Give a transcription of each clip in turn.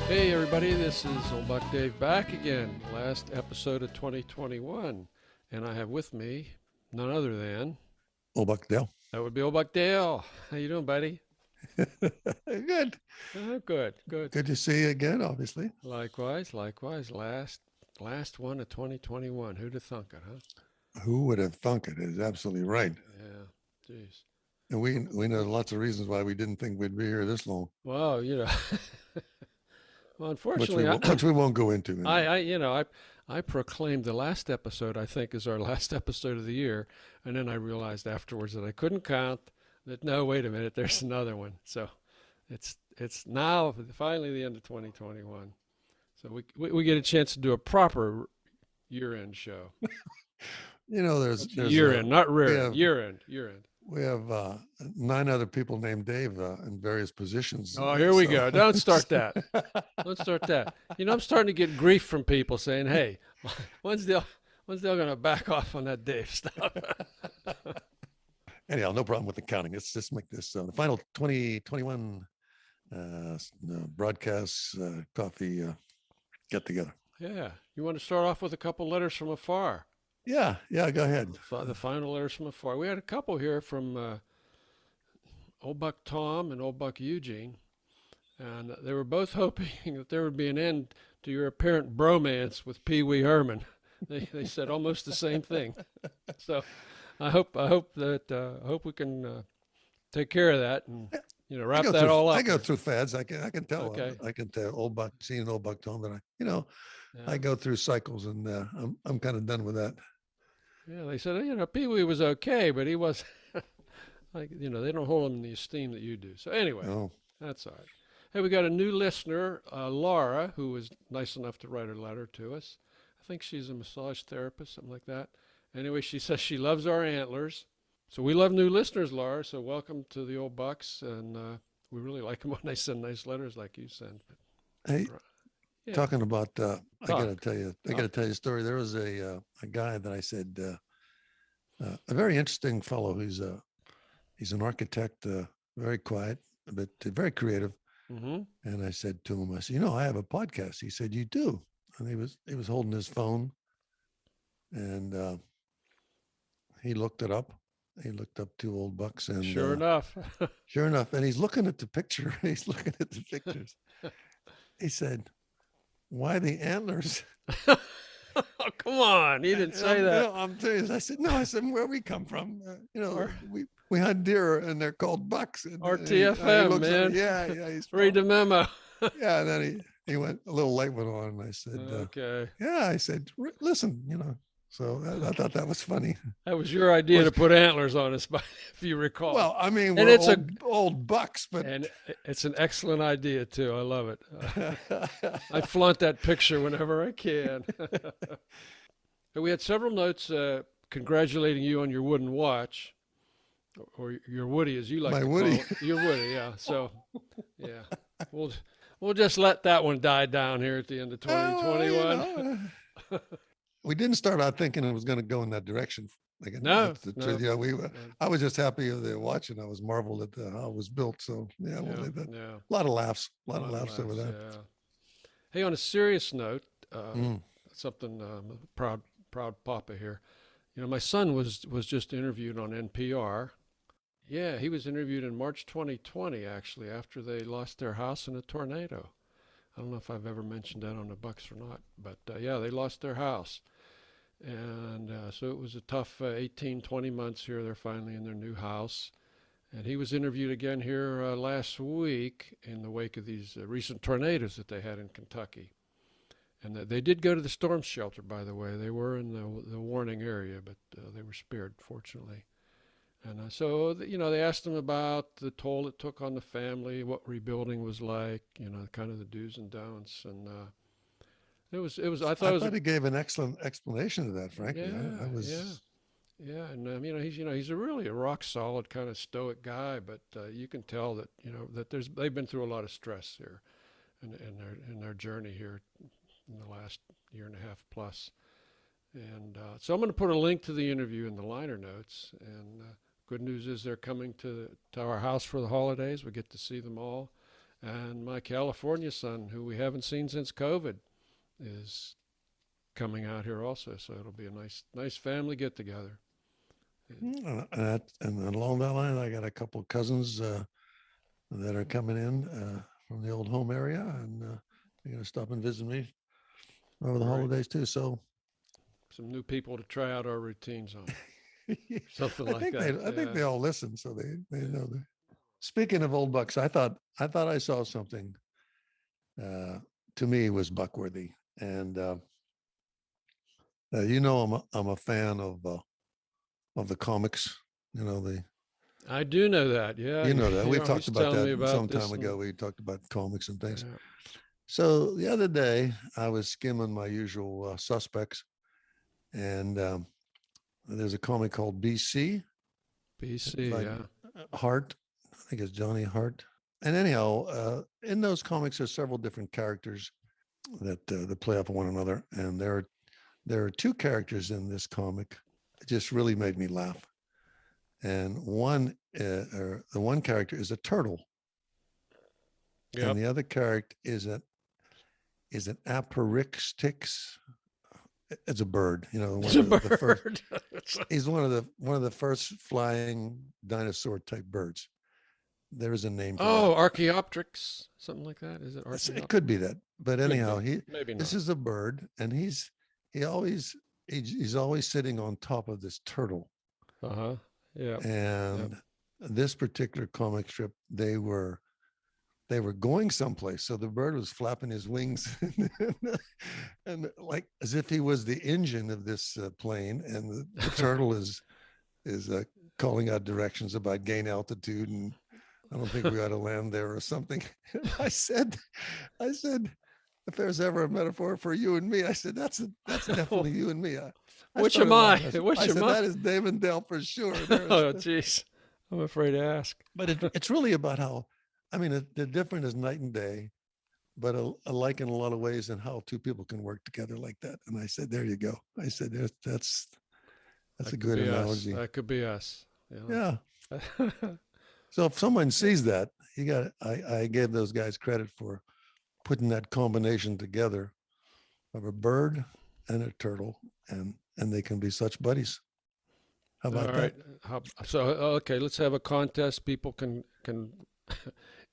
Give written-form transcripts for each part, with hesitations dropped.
Hey everybody, this is Old Buck Dave back again, last episode of 2021, and I have with me none other than, Old Buckdale. that would be Old Buck Dale. How you doing, buddy? Good. Oh, good, good. Good to see you again, obviously. Likewise, likewise. Last one of 2021. Who'd have thunk it, huh? Who would have thunk it? Is absolutely right. Yeah, jeez. And we know lots of reasons why we didn't think we'd be here this long, Well, well, which unfortunately, I, which we won't go into anyway. I proclaimed the last episode, I think, is our last episode of the year, and then I realized afterwards that I couldn't count. That no, wait a minute, there's another one. So it's now finally the end of 2021. So we get a chance to do a proper year-end show. You know, there's Year-end, not we rear end. have Year-end, year-end. we have 9 other people named Dave in various positions. Oh, here we So go. Don't start that. Don't start that. I'm starting to get grief from people saying, "Hey, when's Dale going to back off on that Dave stuff?" anyhow, no problem with the counting. Let's just make this the final 2021 broadcast coffee get together. Yeah. You want to start off with a couple letters from afar? Yeah, go ahead. The final letters from afar. We had a couple here from Old Buck Tom and Old Buck Eugene, and they were both hoping that there would be an end to your apparent bromance with Pee Wee Herman. They said almost the same thing. So I hope we can take care of that and wrap that all up. I go through fads. I can tell. Okay. I can tell Old Buck, seeing Old Buck Tom that I Yeah. go through cycles, and I'm kind of done with that. Yeah. They said Pee Wee was okay, but he was like they don't hold him in the esteem that you do. So anyway, Oh, that's all right. Hey, we got a new listener, Laura, who was nice enough to write a letter to us. I think she's a massage therapist, something like that. Anyway, she says she loves our antlers. So we love new listeners, Laura. So welcome to the old Bucks, and we really like them when they send nice letters like you send. hey, But, yeah, talking about, I got to talk, tell you, I got to talk. tell you a story. There was a guy that I said, a very interesting fellow. He's an architect, very quiet, but very creative. Mm-hmm. And I said to him, I said, I have a podcast. He said, you do. And he was holding his phone, and he looked it up. He looked up two old bucks, and Sure enough. sure enough, and he's looking at the picture. He's looking at the pictures. He said, "Why the antlers?" Oh, come on. He didn't say that. I'm serious. I said, "No." I said, "Where we come from, Or, we hunt deer, and they're called bucks." And he TFM, looks at man. me. Yeah, he's Read the memo. yeah. And then he went a little light went on, and I said, Okay. "Yeah." I said, "Listen, So I thought that was funny. That was your Of idea course, to put antlers on us, if you recall. well, I mean, And we're it's a old bucks, but and it's an excellent idea too. I love it. I flaunt that picture whenever I can. We had several notes congratulating you on your wooden watch, or your Woody, as you like my to call Woody. it. Your Woody, yeah. So, yeah, we'll we'll just let that one die down here at the end of Well, 2021. we didn't start out thinking it was going to go in that direction. Like, No, that's the truth. no, Yeah, no, I was just happy with the watch, and I was marveled at how it was built. So yeah, we'll yeah, leave that. yeah. A lot of laughs, a A lot of lot of laughs over laughs. that. Yeah. Hey, on a serious note, Mm. something proud papa here. My son was just interviewed on NPR. Yeah, he was interviewed in March 2020, actually, after they lost their house in a tornado. I don't know if I've ever mentioned that on the Bucks or not, but yeah, they lost their house. And so it was a tough 18, 20 months here. They're finally in their new house. And he was interviewed again here last week in the wake of these recent tornadoes that they had in Kentucky. And they did go to the storm shelter, by the way. They were in the warning area, but they were spared, fortunately. And they asked him about the toll it took on the family, what rebuilding was like, kind of the do's and don'ts. And I thought I it was thought he gave an excellent explanation of that. Frankly, I yeah, yeah, was. yeah. And he's a rock solid kind of stoic guy, but you can tell that that they've been through a lot of stress here, in their journey here in the last year and a half plus. And so I'm going to put a link to the interview in the liner notes. And good news is they're coming to our house for the holidays. We get to see them all. And my California son, who we haven't seen since COVID, is coming out here also. So it'll be a nice family get together. And along that line, I got a couple of cousins that are coming in from the old home area, and they're going to stop and visit me over the Great. holidays too. So Some new people to try out our routines on. Something I like think that. I think they all listen, so they know. Speaking of old bucks, I thought I saw something. To me, was Buckworthy, and I'm a fan of the comics. You know the I do know that. Yeah, you know that we've you're talked always about telling that me about some this. time ago. We talked about comics and things. Yeah. So the other day, I was skimming my usual suspects, and there's a comic called BC. It's BC, like yeah. Hart. I think it's Johnny Hart. And anyhow, in those comics, there's several different characters that play off of one another, and there are two characters in this comic that just really made me laugh. And the one character is a turtle, and Yep. the other character is an aporixtix. It's a bird, you know, It's one a of the first. bird. He's one of the first flying dinosaur type birds. There is a name for that. Oh, Archaeopteryx, something like that. Is it It Archaeopteryx? could be that, but Could anyhow, be. Maybe this not. is a bird, and he always he's always sitting on top of this turtle. Uh-huh. Yep. Yep. And this particular comic strip, they were going someplace, so the bird was flapping his wings, and like as if he was the engine of this plane, and the turtle is calling out directions about gain altitude, and I don't think we ought to land there or something. I said, if there's ever a metaphor for you and me, I said, that's definitely you and me. I Which am started I? laughing. Which I am said, I? that is Dave and Dale for sure. Oh, jeez. I'm afraid to ask. But it's really about how, I mean, they're different as night and day, but alike in a lot of ways, and how two people can work together like that. And I said, there you go. I said, that's a That could good be us. analogy. That could be us. You Yeah. know. So if someone sees that, I gave those guys credit for putting that combination together of a bird and a turtle, and they can be such buddies. How All about that? right. So okay, let's have a contest. People can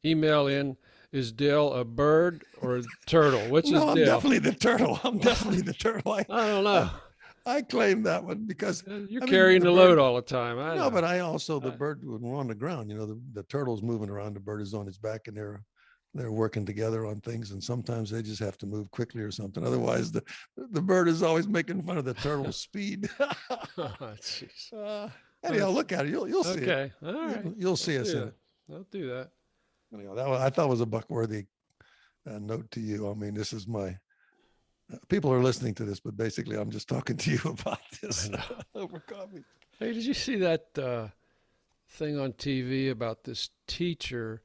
email in. Is Dale a bird or a turtle? Which is No, I'm Dale? definitely the turtle. I'm definitely the turtle. I don't I, know. I claim that one because You're I mean carrying the the load bird. all the time. I No, know. but I also the I, bird when we're on the ground. You know, the turtle's moving around. The bird is on its back, and they're working together on things. And sometimes they just have to move quickly or something. Otherwise, the bird is always making fun of the turtle's speed. oh, jeez. Anyhow, That's look at it. You'll see it. okay. All right. You'll I'll see us do in that. it. I'll do that. Anyhow, I thought was a Buckworthy note to you. I mean, this is my people are listening to this, but basically, I'm just talking to you about I this know. over coffee. Hey, did you see that thing on TV about this teacher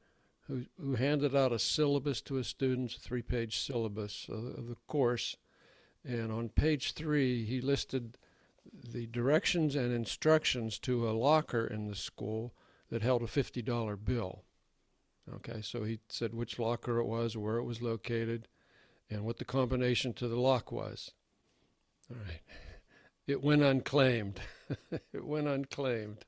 who handed out a syllabus to his students, a 3-page syllabus of the course, and on page 3 he listed the directions and instructions to a locker in the school that held a $50 bill. Okay, so he said which locker it was, where it was located, and what the combination to the lock was. All right. It went unclaimed. It went unclaimed.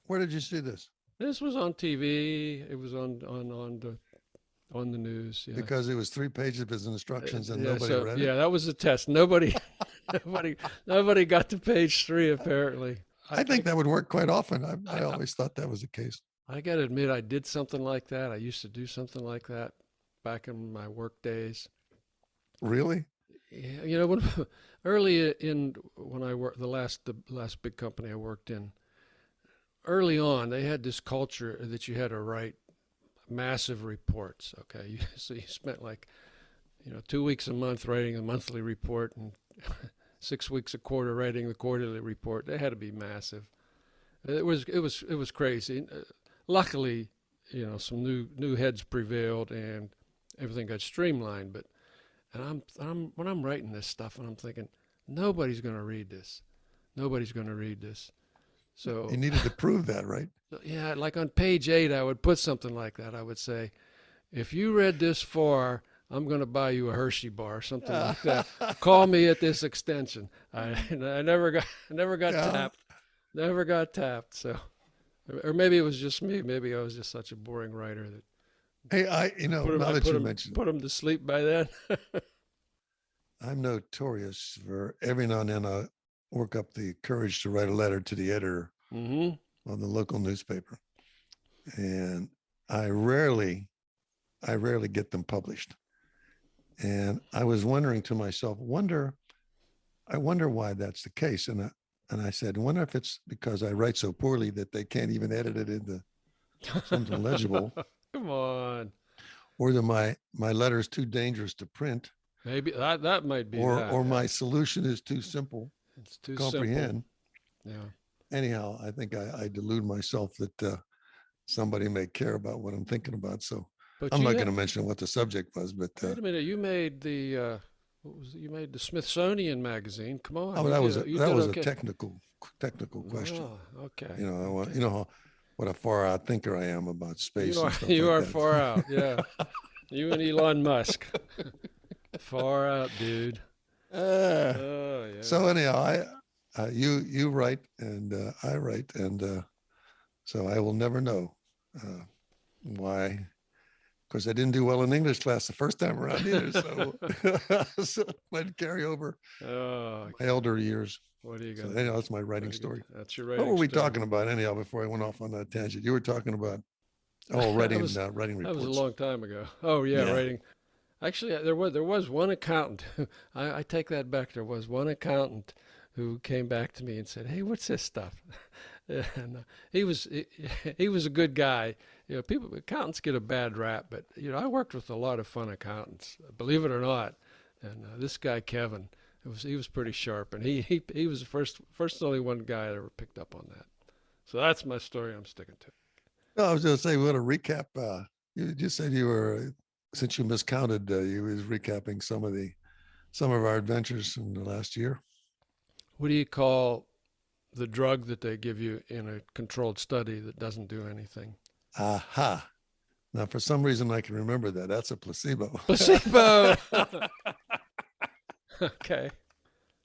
Where did you see this? This was on TV. It was on the news. Yeah. Because it was 3 pages of his instructions and Yeah. nobody So read it. yeah, that was the test. Nobody, nobody got to page 3 apparently. I think that would work quite often. I always thought that was the case. I got to admit, I did something like that. I used to do something like that back in my work days. Really? Yeah, you know, when early in when I worked the last big company I worked in, early on they had this culture that you had to write massive reports. Okay, so you spent like 2 weeks a month writing a monthly report and 6 weeks a quarter writing the quarterly report. They had to be massive. It was crazy. Luckily, some new heads prevailed and everything got streamlined. But and when I'm writing this stuff and I'm thinking nobody's going to read this. Nobody's going to read this. So You needed to prove that, right? yeah, like on page 8, I would put something like that. I would say, if you read this far, I'm going to buy you a Hershey bar, something like that. Call me at this extension. I never got Yeah. tapped. Never got tapped. So, or maybe it was just me. Maybe I was just such a boring writer that Hey, now I that you mention it, put him to sleep by then. I'm notorious for every now and then I work up the courage to write a letter to the editor Mm-hmm. of the local newspaper. And I rarely, I rarely get them published. And I was wondering to myself, I wonder why that's the case. And I said, wonder if it's because I write so poorly that they can't even edit it into something legible, Come on. or that my letter is too dangerous to print, Maybe that might be that. or Yeah. my solution is too simple It's to too simple. comprehend. Yeah. Anyhow, I think I delude myself that somebody may care about what I'm thinking about. So But I'm you not going had, to mention what the subject was, but wait a minute. You made the what was it? You made the Smithsonian magazine. Come on. oh, You that did was a okay. technical question. Oh, okay. You know, Okay. you know what a far out thinker I am about You space are and stuff you like are far out. that. Yeah. You and Elon Musk. Far out, dude. uh, Oh, so yeah. anyhow, you write and I write, and so I will never know why. Of course, I didn't do well in English class the first time around either, so so it might carry over Oh, my elder years. what are you So gonna anyhow, do? that's my What writing are you gonna story. do? That's your What were writing we story. talking about anyhow? Before I went off on that tangent, you were talking about that writing was writing that was a reports. long time ago. Oh yeah, Yeah. writing. Actually, there was one accountant. I take that back. There was one accountant who came back to me and said, "Hey, what's this stuff?" And he was he was a good guy. You know, people accountants get a bad rap, but I worked with a lot of fun accountants, believe it or not. And this guy Kevin, he was pretty sharp, and he was the first and only one guy that ever picked up on that. So that's my story. I'm sticking to. No, I was going to say, we want to recap. You just said you were, since you miscounted, you was recapping some of our adventures in the last year. What do you call the drug that they give you in a controlled study that doesn't do anything? Aha. Now, for some reason, I can remember that. That's a placebo. Placebo. Okay.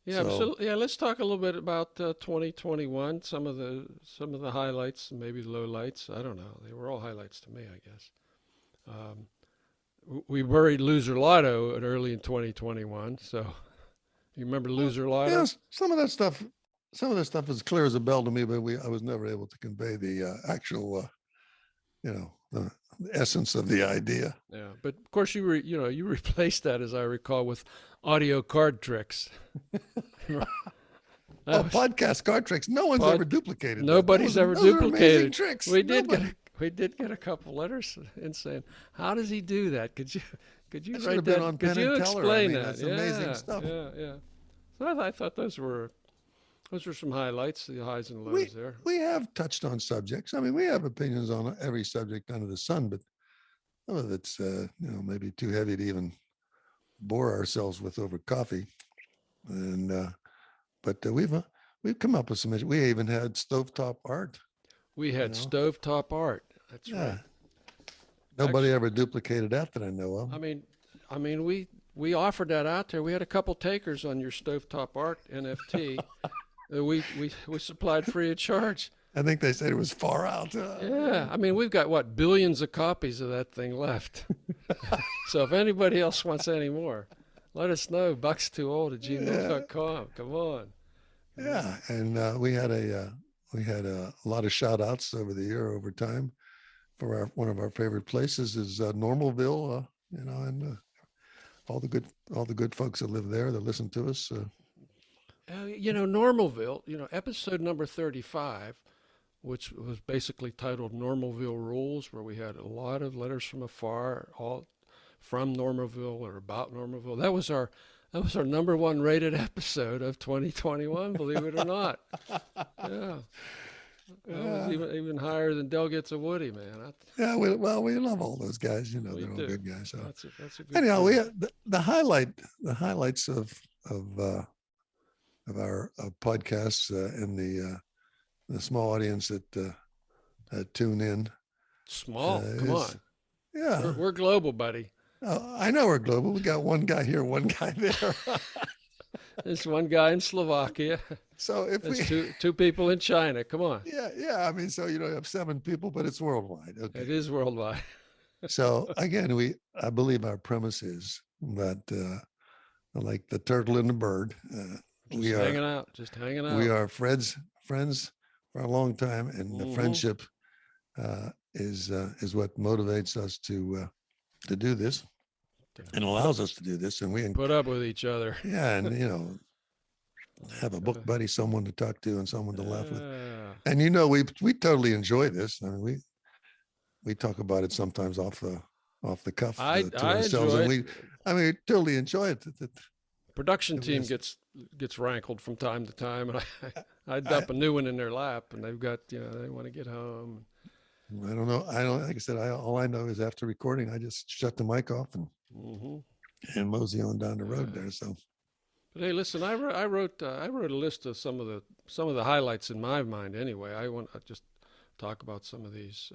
Yeah. So, So yeah, let's talk a little bit about 2021. Some of the highlights, maybe the lowlights. I don't know. They were all highlights to me, I guess. We buried Loser Lotto at early in 2021. So you remember Loser Lotto? yes, some of that stuff is clear as a bell to me, but I was never able to convey the actual, the essence of the idea. Yeah. But of course, you replaced that, as I recall, with audio card tricks. Oh, That was podcast card tricks. No one's ever pod, duplicated that. Nobody's ever Those are amazing duplicated. tricks. We did get Nobody. a couple letters in saying, "How does he do that? Could you That should write have been that? on Could Penn and you Teller. I explain mean, that?" that's amazing Yeah, stuff. yeah, yeah. So I thought those were some highlights, the highs and We lows there. we have touched on subjects. I mean, we have opinions on every subject under the sun, but some of it's maybe too heavy to even bore ourselves with over coffee. And but we've come up with some. We even had stovetop art. We You had know, stovetop art. That's yeah. right. Nobody Actually, ever duplicated that I know of. I mean, we offered that out there. We had a couple takers on your stovetop art NFT. We supplied free of charge. I think they said it was far out. Yeah, I mean, we've got what billions of copies of that thing left. So if anybody else wants any more, let us know. Buckstwoold at Yeah, gmail.com. Come on. Come on. yeah. And we had a lot of shout outs over the year over time. For one of our favorite places is Normalville, and all the good folks that live there that listen to us. Normalville, episode number 35, which was basically titled Normalville Rules, where we had a lot of letters from afar, all from Normalville or about Normalville. That was our number one rated episode of 2021, believe it or not. Yeah. That was Yeah, even higher than Del Gets a Woody, man. yeah. We love all those guys. You know, We they're all do. good guys. So That's a good anyhow, crew. the highlights of our podcasts and the small audience that tune in Small. Come is on. Yeah. We're global, buddy. I know we're global. We got one guy here, one guy there. There's one guy in Slovakia. So if There's we, two people in China. Come on. yeah, yeah. I mean, so you have 7 people, but it's worldwide. It Okay. is worldwide. So again, I believe our premise is that, like the turtle and the bird, Just we are hanging out. Just hanging we out. are friends for a long time, and the Hmm. friendship is what motivates us to do this and Put allows us to do this. And put up with each other. yeah, and have a book Gotta- buddy, someone to talk to, and someone to laugh with. Yeah. And we totally enjoy this. I mean, we talk about it sometimes off the cuff to I ourselves, enjoy and it. we totally enjoy it. Production It team was, gets rankled from time to time, and I I dump a new one in their lap, and they've got they want to get home. I don't know. I don't like I said. All I know is after recording, I just shut the mic off Hmm. and mosey on down the road Yeah. there. So But hey, listen, I wrote a list of some of the highlights in my mind. Anyway, I want to just talk about some of these.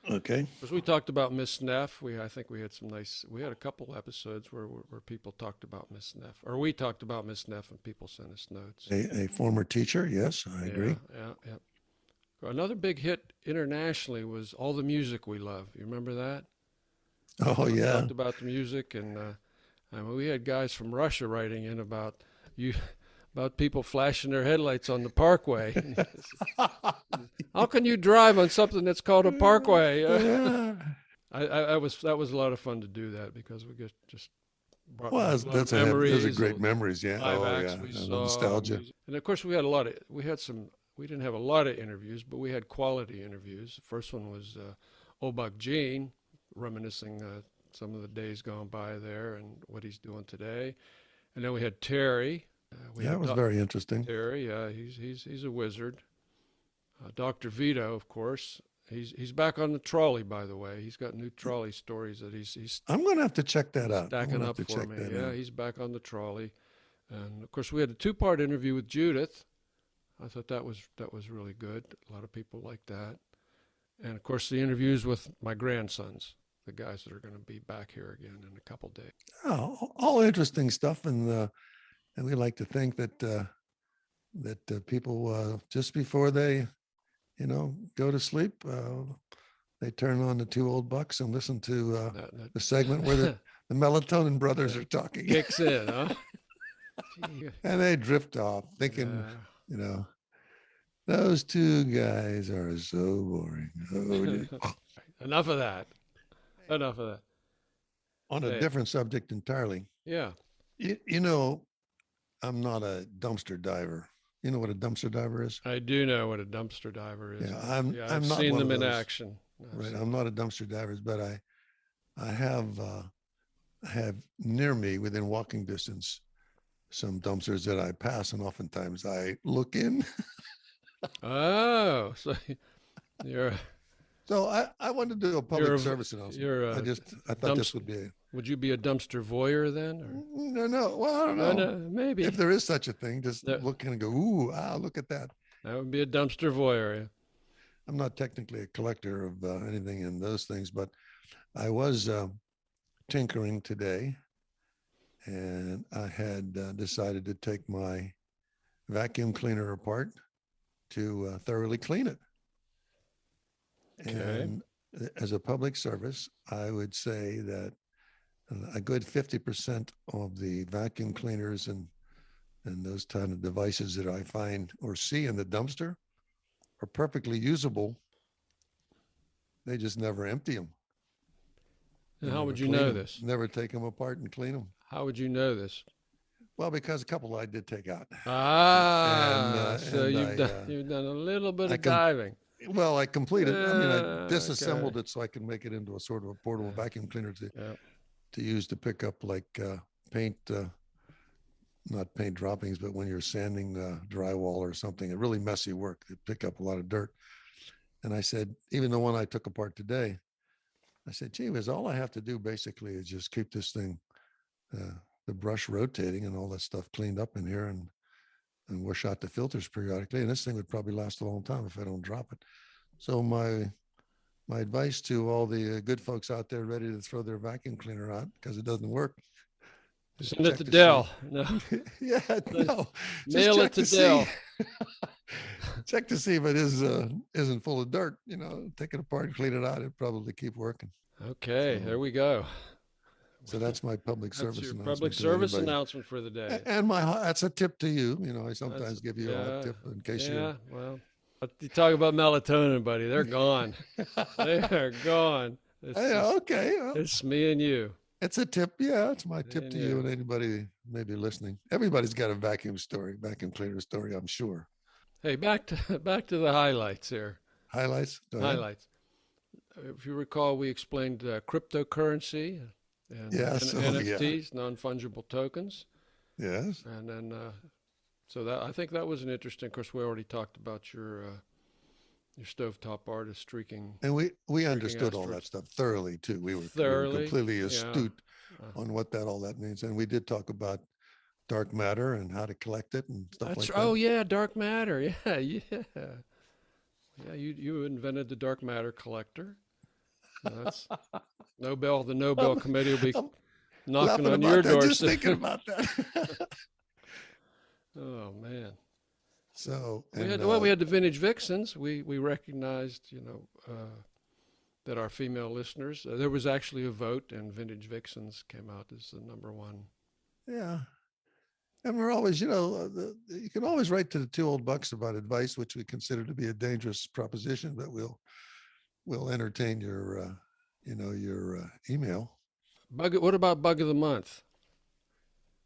okay. Because we talked about Miss Neff, I think we had a couple episodes where people talked about Miss Neff, or we talked about Miss Neff, and people sent us notes. A former teacher, yes, I Yeah, agree. yeah, yeah. Another big hit internationally was All the Music We Love. You remember that? Oh yeah. Talked about the music, and I mean, we had guys from Russia writing in you about people flashing their headlights on the parkway. How can you drive on something that's called a parkway? That was a lot of fun to do that because we just brought Well, back a lot of those are memories great of memories. Yeah. live Oh acts yeah. we And the saw, nostalgia. and of course we didn't have a lot of interviews, but we had quality interviews. The first one was Obak Jean, reminiscing some of the days gone by there and what he's doing today. And then we had Terry. We Yeah, it had was very interesting. Terry. He's a wizard. Dr. Vito, of course. He's back on the trolley, by the way. He's got new trolley stories that he's I'm gonna have to check that out. I'm stacking gonna have up to for check me. that Yeah, out. he's back on the trolley. And of course, we had a two-part interview with Judith. I thought that was really good. A lot of people liked that. And of course, the interviews with my grandsons, the guys that are going to be back here again in a couple days. Oh, all interesting stuff, and we like to think that people just before they go to sleep, they turn on the Two Old Bucks and listen to the segment where That the Melatonin Brothers are talking, kicks in, huh? Gee, and they drift off thinking, uh, you know, those two guys are so boring. Oh, enough of that. Enough of that. on a Hey, different subject entirely. yeah, You know, I'm not a dumpster diver. You know what a dumpster diver is? I do know what a dumpster diver is. Yeah, I'm I've not seen one them of in those. action. Right, I'm not a dumpster diver, but I have near me within walking distance some dumpsters that I pass, and oftentimes I look in. Oh, so you're So I wanted to do a you're public service announcement. you're a I thought this dumpster. would be a Would you be a dumpster voyeur then, or no. Well, I don't no, know no, maybe if there is such a thing. Just that look in and go, ooh, look at that. that would be a dumpster voyeur. I'm not technically a collector of anything in those things, but I was tinkering today, and I had decided to take my vacuum cleaner apart to thoroughly clean it. Okay. And as a public service, I would say that a good 50% of the vacuum cleaners and those kind of devices that I find or see in the dumpster are perfectly usable. They just never empty them. And They how never would you clean know them. this? Never take them apart and clean them. How would you know this? Well, because a couple I did take out, So and you've done a little bit I of diving. I completed. I mean, I Okay. disassembled it so I can make it into a sort of a portable Yeah. vacuum cleaner Yeah. to use to pick up like paint, not paint droppings, but when you're sanding drywall or something, a really messy work, they pick up a lot of dirt. And I said, even the one I took apart today, I said, gee whiz, all I have to do basically is just keep this thing, the brush rotating and all that stuff cleaned up in here and wash out the filters periodically. And this thing would probably last a long time if I don't drop it. So my advice to all the good folks out there ready to throw their vacuum cleaner out because it doesn't work is Send it check to to see. Dell. No, Yeah, no, just mail it check to to see. Dell. Check to see if it isn't full of dirt. Take it apart and clean it out. It'd probably keep working. Okay, there So, we go. so that's my public That's service your public announcement to service anybody. announcement for the day. And that's a tip to you. I That's sometimes give you a hot yeah, tip in case you're. yeah. Well, but you talk about melatonin, buddy. They're gone. They are gone. It's Yeah, just okay. Well, it's me and you. it's a tip. Yeah, it's my Me tip and to you you. and anybody maybe listening. Everybody's got a vacuum cleaner story, I'm sure. Hey, back to the highlights here. Highlights. Go ahead. Highlights. If you recall, we explained cryptocurrency and Yes. Oh, yeah. NFTs, non-fungible tokens, Yes. and then so that I think that was an interesting. Of course, we already talked about your stovetop artist And we streaking understood all that asteroids stuff thoroughly too. We were thoroughly. completely Yeah, astute on what that all that means, and we did talk about dark matter and how to collect it and stuff that's like oh that. yeah, dark matter. Yeah, yeah, yeah. You invented the dark matter collector. That's the Nobel I'm, Committee will be I'm knocking laughing on your about that door just soon. thinking about that. Oh man. So We and had we had the vintage vixens. We recognized that our female listeners. There was actually a vote, and vintage vixens came out as the number one. yeah, and we're always you can always write to the two old bucks about advice, which we consider to be a dangerous proposition, but we'll entertain your email. What about bug of the month?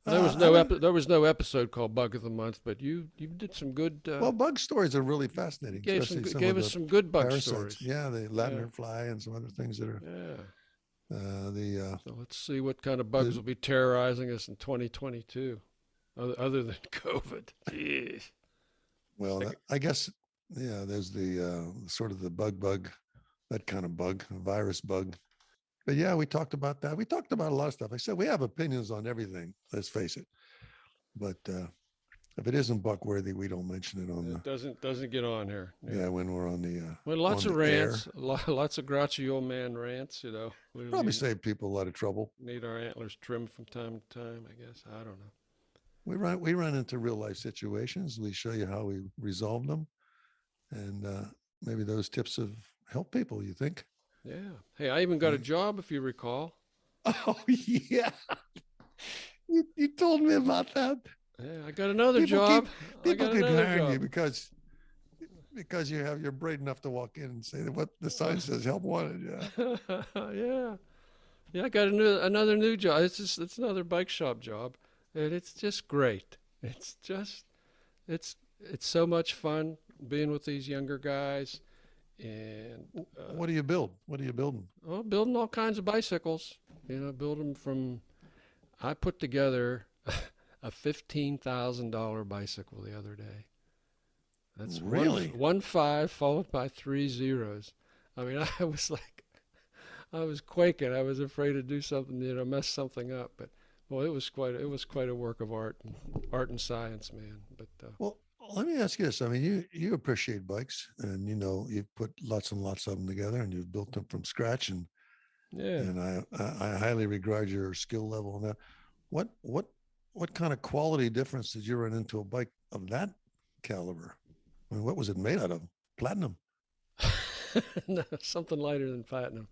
I don't. There was no episode called bug of the month, but you did some good. Well, bug stories are really You fascinating, gave especially some gave of us the some good bug parasites. stories. Yeah, the Yeah, ladner fly and some other things that are yeah. the So let's see what kind of bugs the will be terrorizing us in 2022, other than COVID. Jeez. well, I guess yeah. There's the sort of the bug, that kind of bug, a virus bug. But yeah, we talked about that. We talked about a lot of stuff. I said we have opinions on everything. Let's face it. But if it isn't buck worthy, we don't mention it on It the doesn't get on here. Yeah. yeah when we're Well, on lots of the air. rants, lots of grouchy old man rants. We Probably save people a lot of trouble. need our antlers trimmed from time to time. I guess I don't know. We run into real life situations. We show you how we resolve them, and maybe those tips have helped people. You think? Yeah. Hey, I even got a Yeah. job, if you recall. Oh yeah, you told me about that. Yeah, I got another People keep job. I people got keep another hiring job. you because you're brave enough to walk in and say what the sign says help wanted. Yeah. Yeah. Yeah, I got another new job. It's another bike shop job, and it's just great. It's just it's so much fun being with these younger guys and What do you build? What are you building? well, building all kinds of bicycles. Build them I put together a $15,000 bicycle the other day. That's Really? one five followed by three zeros. I mean, I was quaking. I was afraid to do something, mess something up. But well, it was quite a work of art and science, man. But Well, let me ask you this. I mean, you appreciate bikes, and you've put lots and lots of them together, and you've built them from scratch, yeah, and I highly regard your skill level on that. What what what kind of quality difference did you run into a bike of that caliber? I mean, what was it made out of? Platinum. no, something lighter than platinum.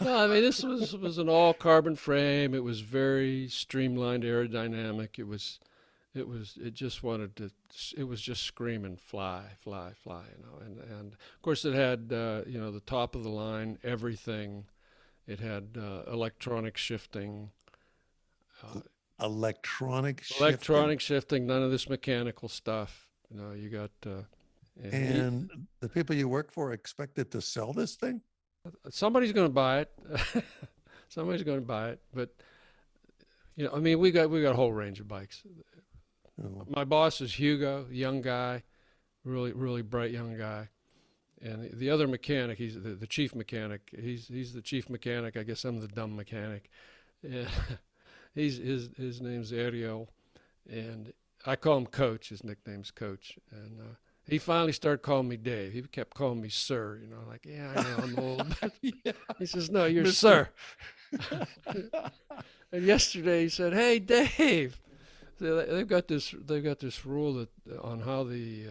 No, I mean this was an all carbon frame. It was very streamlined aerodynamic. It just wanted to. It was just screaming fly, fly, fly. And of course it had the top of the line everything. It had electronic shifting. Uh, Electronic shifting. Electronic shifting. None of this mechanical stuff. You got. And And the people you work for expected to sell this thing? somebody's going to buy it. Somebody's going to buy it. But I mean, we got a whole range of bikes. Oh, My boss is Hugo, young guy, really really bright young guy, and the other mechanic, he's the chief mechanic. He's the chief mechanic. I guess I'm the dumb mechanic. Yeah, his name's Ariel, and I call him Coach. His nickname's Coach, and he finally started calling me Dave. He kept calling me sir, like, yeah, I know I'm old. But Yeah, he says, no, you're Mister. sir. And yesterday he said, hey, Dave. So they've got this rule that on how the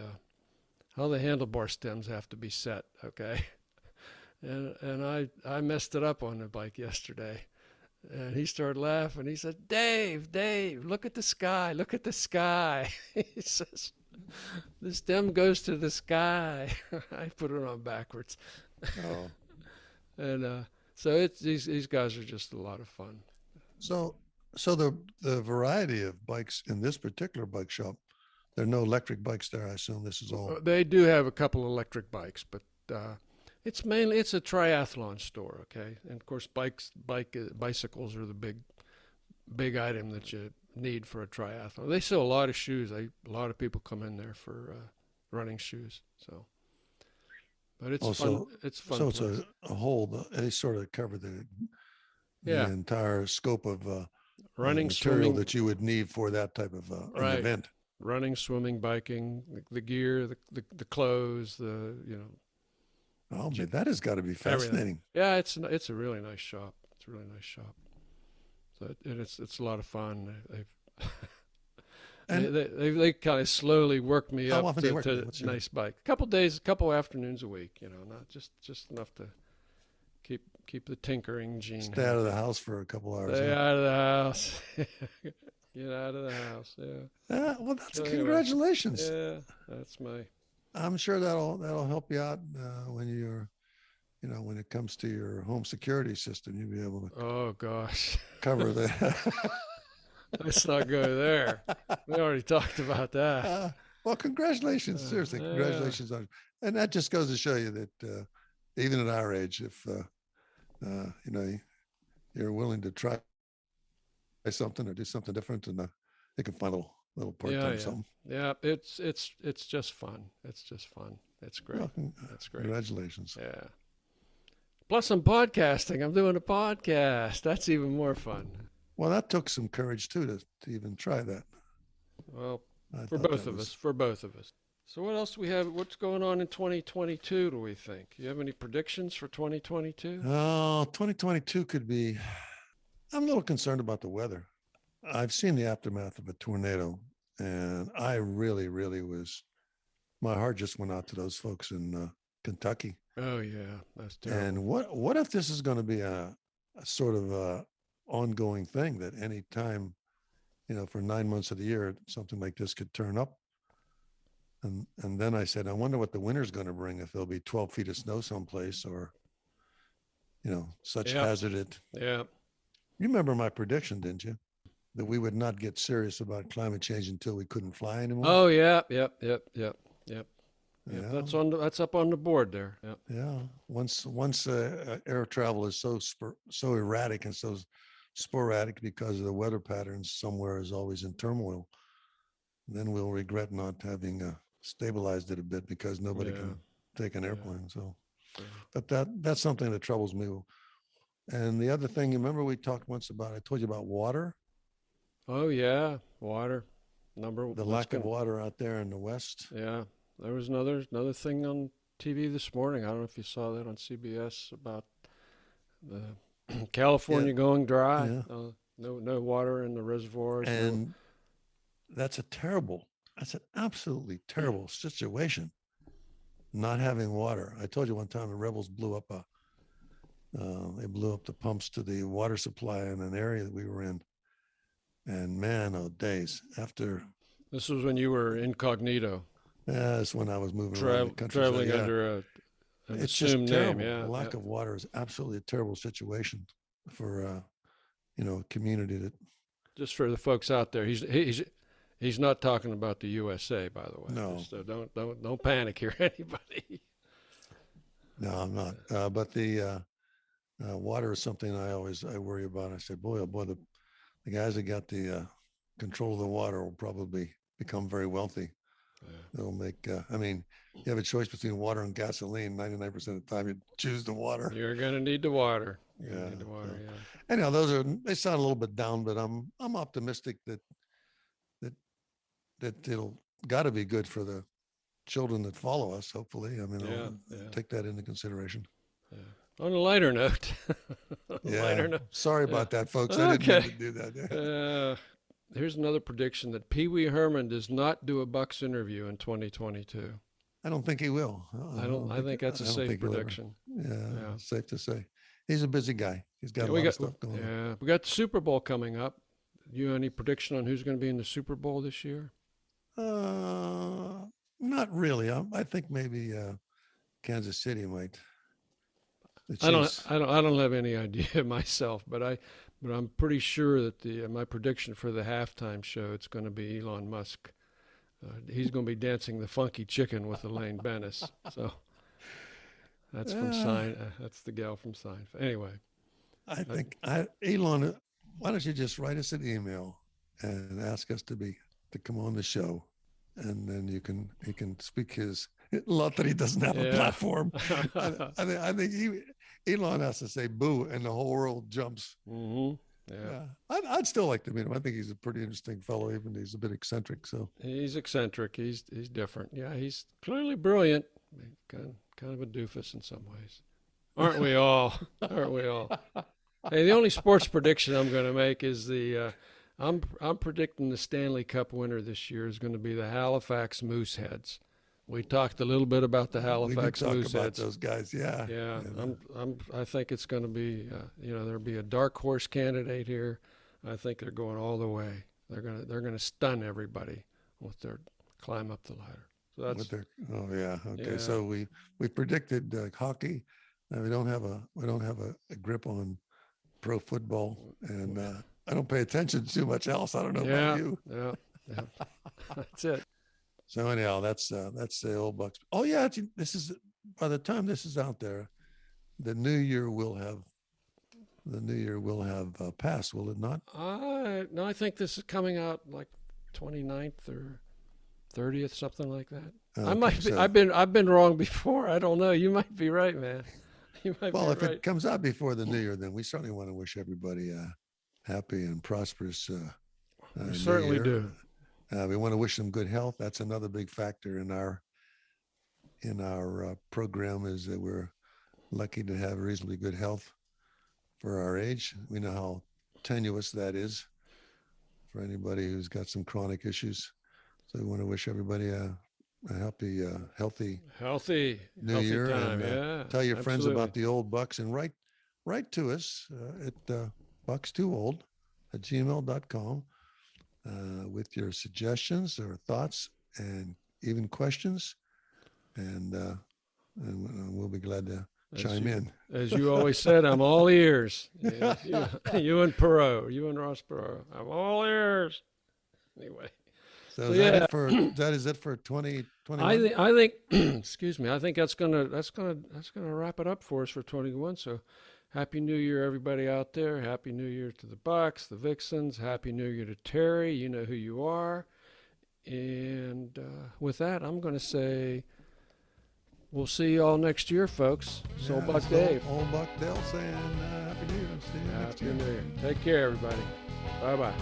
handlebar stems have to be set, okay? And I messed it up on the bike yesterday. And he started laughing. He said, Dave, look at the sky. Look at the sky. He says, the stem goes to the sky. I put it on backwards. Oh, And so these guys are just a lot of fun. so so the variety of bikes in this particular bike shop, there are no electric bikes there. I assume this is all. They do have a couple electric bikes, but it's a triathlon store, okay? And of course, bicycles are the big item that you need for a triathlon. They sell a lot of shoes. A lot of people come in there for running shoes. So, but it's fun. Also, It's a fun so it's place. a whole. They sort of cover the Yeah, entire scope of running, material swimming, that you would need for that type of an right? event. Running, swimming, biking, the gear, the clothes, Oh, man, that has got to be everything. fascinating. Yeah, it's a really nice shop. It's a really nice shop. So it's a lot of fun. And They kind of slowly worked me how up often do you to, work with to it? a nice bike. A couple days, a couple afternoons a week. Not just enough to keep the tinkering gene Stay out of the happy. house for a couple hours, Stay huh? out of the house. Get out of the house. Yeah. Well, that's So anyway, congratulations. yeah, that's my. I'm sure that'll help you out when when it comes to your home security system. You'll be able to Oh gosh, cover the. let's not go there. We already talked about that. uh, well, congratulations. Seriously, Yeah. congratulations on, and that just goes to show you that even at our age, if you're willing to try something or do something different, and you can find a little part Yeah, time yeah, something. yeah. It's just fun. It's just fun. It's great. Well, That's great. congratulations. Yeah. Plus, I'm podcasting. I'm doing a podcast. That's even more fun. Well, that took some courage too to even try that. Well, I for thought both that of us. was For both of us. So, what else do we have? What's going on in 2022? Do we think? You have any predictions for 2022? 2022 could be. I'm a little concerned about the weather. I've seen the aftermath of a tornado, and I really, really was. My heart just went out to those folks in Kentucky. Oh yeah, that's terrible. And what if this is going to be a sort of ongoing thing that any time, for 9 months of the year, something like this could turn up. And then I said, I wonder what the winter's going to bring, if there'll be 12 feet of snow someplace, or such Yeah, hazard. yeah. You remember my prediction, didn't you? That we would not get serious about climate change until we couldn't fly anymore. Oh yeah, yep. Yep, Yeah, that's up on the board there. Yep. yeah. Once air travel is so erratic and so sporadic because of the weather patterns, somewhere is always in turmoil. Then we'll regret not having stabilized it a bit, because nobody Yeah, can take an yeah, airplane. So, yeah. but that's something that troubles me. And the other thing, you remember we talked once about, I told you about water, Oh yeah, water. the That's lack of gonna. water out there in the West. Yeah, there was another thing on TV this morning. I don't know if you saw that on CBS about the Yeah, California going dry. yeah. No water in the reservoirs. No. And that's an absolutely terrible situation, not having water. I told you one time the rebels they blew up the pumps to the water supply in an area that we were in. And man, oh days after, This was when you were incognito, that's when I was moving around the country. So traveling yeah, under an it's just assumed name. terrible. Yeah, The yeah. lack of water is absolutely a terrible situation for a community that. Just for the folks out there, he's not talking about the USA, by the way. No, Just, don't panic here, anybody. no, I'm not. But the water is something I worry about. I said, boy, oh boy, the guys that got the control of the water will probably become very wealthy. Yeah. They'll make. I mean, you have a choice between water and gasoline. 99% of the time, you choose the water. You're gonna need the water. You're Yeah. gonna need the water. So, Yeah. anyhow, they sound a little bit down, but I'm optimistic that it'll got to be good for the children that follow us. Hopefully, I mean, Yeah, I'll yeah, take that into consideration. yeah. On a lighter note, on a Yeah. lighter note, Sorry yeah. about that, folks. I didn't mean Okay. to do that. Uh, here's another prediction that Pee Wee Herman does not do a Bucks interview in 2022. I don't think he will. I don't. I think that's a I don't safe think he'll ever. prediction. Yeah, Yeah. safe to say. He's a busy guy. He's got Yeah, a we lot of got. stuff going on. Yeah, we got the Super Bowl coming up. You any prediction on who's going to be in the Super Bowl this year? Uh, Not really. I think maybe Kansas City might. The I don't. Chiefs. I don't have any idea myself, but I'm pretty sure that the my prediction for the halftime show it's going to be Elon Musk. He's going to be dancing the funky chicken with Elaine Bennis. So that's from Uh, Sign. That's the gal from Seinfeld. Anyway, I uh, think Elon. Why don't you just write us an email and ask us to come on the show, and then he can speak his. Not that he doesn't have a yeah. platform. I think Elon has to say boo, and the whole world jumps. hmm Yeah. Yeah, I'd still like to meet him. I think he's a pretty interesting fellow, even though he's a bit eccentric. So He's eccentric. He's different. Yeah, he's clearly brilliant. Kind of a doofus in some ways. Aren't we all? Aren't we all? Hey, the only sports prediction I'm going to make is I'm predicting the Stanley Cup winner this year is going to be the Halifax Mooseheads. We talked a little bit about the we did Halifax talk Mooseheads. about those guys. Yeah, Yeah, yeah. I think it's going to be, there'll be a dark horse candidate here. I think they're going all the way. They're gonna stun everybody with their climb up the ladder. So that's Oh yeah. Okay. yeah. So we predicted hockey. We don't have a grip on pro football, and I don't pay attention to too much else. I don't know about you. Yeah, yeah. That's it. So anyhow, that's the old Bucks. Oh yeah, this is by the time this is out there, the new year will have passed, will it not? No, I think this is coming out like 29th or 30th, something like that. I Okay, might be. so I've been wrong before. I don't know. You might be right, man. You might well, be if right. it comes out before the new year, then we certainly want to wish everybody a happy and prosperous We new certainly year. do. We want to wish them good health. That's another big factor in our program is that we're lucky to have reasonably good health for our age. We know how tenuous that is for anybody who's got some chronic issues. So we want to wish everybody a happy, healthy Healthy new year, time. and Yeah. tell your friends Absolutely. about the old Bucks, and write to us at BUCKSTWOOLD@gmail.com with your suggestions or thoughts and even questions, and we'll be glad to chime in. As you always said, I'm all ears. Yeah, you and Perot, you and Ross Perot. I'm all ears. Anyway. So So is yeah, that is it for 2021? I think excuse me. I think that's gonna wrap it up for us for 21. So, Happy New Year, everybody out there. Happy New Year to the Bucks, the Vixens. Happy New Year to Terry. You know who you are. And with that, I'm going to say we'll see you all next year, folks. So Buck it's Dave. Old Buck Dale saying Happy New Year. See you next Happy year. New Year. Take care, everybody. Bye bye.